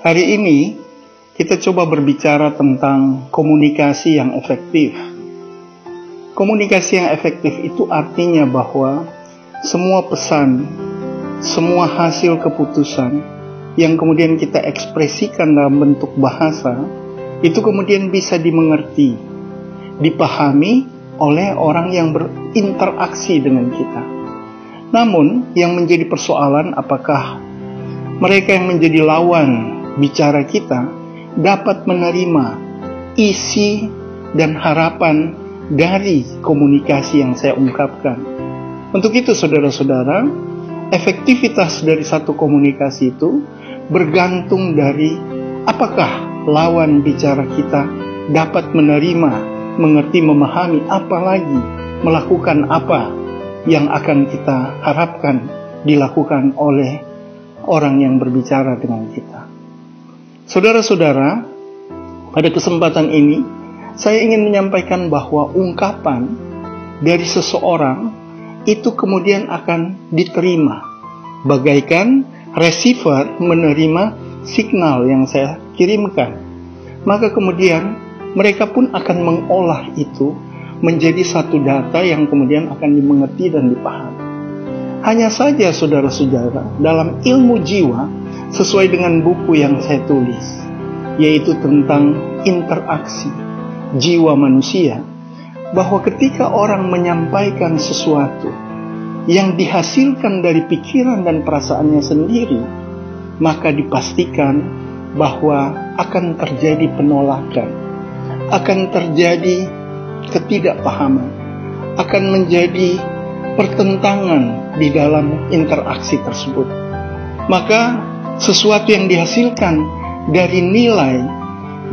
Hari ini kita coba berbicara tentang komunikasi yang efektif. Komunikasi yang efektif itu artinya bahwa semua pesan, semua hasil keputusan yang kemudian kita ekspresikan dalam bentuk bahasa, itu kemudian bisa dimengerti, dipahami oleh orang yang berinteraksi dengan kita. Namun, yang menjadi persoalan apakah mereka yang menjadi lawan bicara kita dapat menerima isi dan harapan dari komunikasi yang saya ungkapkan. Untuk itu, saudara-saudara, efektivitas dari satu komunikasi itu bergantung dari apakah lawan bicara kita dapat menerima, mengerti, memahami, apalagi melakukan apa yang akan kita harapkan dilakukan oleh orang yang berbicara dengan kita. Saudara-saudara, pada kesempatan ini saya ingin menyampaikan bahwa ungkapan dari seseorang itu kemudian akan diterima bagaikan receiver menerima signal yang saya kirimkan. Maka kemudian mereka pun akan mengolah itu menjadi satu data yang kemudian akan dimengerti dan dipahami. Hanya saja saudara-saudara, dalam ilmu jiwa, sesuai dengan buku yang saya tulis, yaitu tentang interaksi jiwa manusia, bahwa ketika orang menyampaikan sesuatu yang dihasilkan dari pikiran dan perasaannya sendiri, maka dipastikan bahwa akan terjadi penolakan, akan terjadi ketidakpahaman, akan menjadi pertentangan di dalam interaksi tersebut. Maka sesuatu yang dihasilkan dari nilai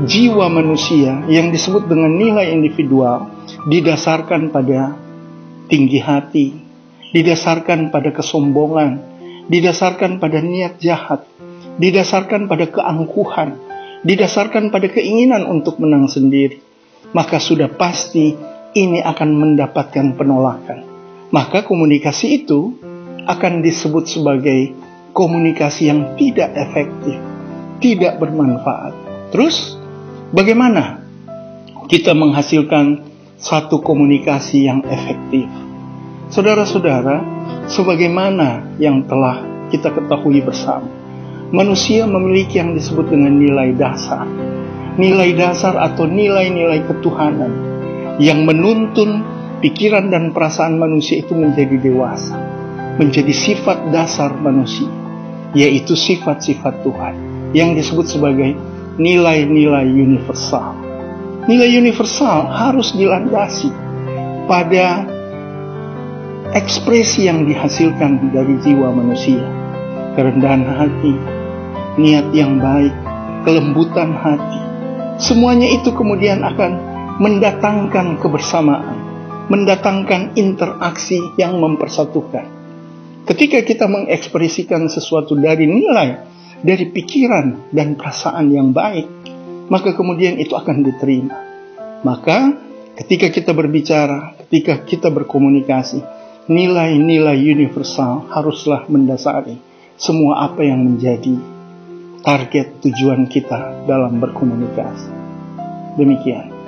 jiwa manusia yang disebut dengan nilai individual didasarkan pada tinggi hati, didasarkan pada kesombongan, didasarkan pada niat jahat, didasarkan pada keangkuhan, didasarkan pada keinginan untuk menang sendiri, maka sudah pasti ini akan mendapatkan penolakan. Maka komunikasi itu akan disebut sebagai komunikasi yang tidak efektif, tidak bermanfaat. Terus, bagaimana kita menghasilkan satu komunikasi yang efektif? Saudara-saudara, sebagaimana yang telah kita ketahui bersama, manusia memiliki yang disebut dengan nilai dasar. Nilai dasar atau nilai-nilai ketuhanan yang menuntun pikiran dan perasaan manusia itu menjadi dewasa, menjadi sifat dasar manusia, yaitu sifat-sifat Tuhan yang disebut sebagai nilai-nilai universal. Nilai universal harus dilandasi pada ekspresi yang dihasilkan dari jiwa manusia, kerendahan hati, niat yang baik, kelembutan hati. Semuanya itu kemudian akan mendatangkan kebersamaan, mendatangkan interaksi yang mempersatukan. Ketika kita mengekspresikan sesuatu dari nilai, dari pikiran dan perasaan yang baik, maka kemudian itu akan diterima. Maka ketika kita berbicara, ketika kita berkomunikasi, nilai-nilai universal haruslah mendasari semua apa yang menjadi target tujuan kita dalam berkomunikasi. Demikian.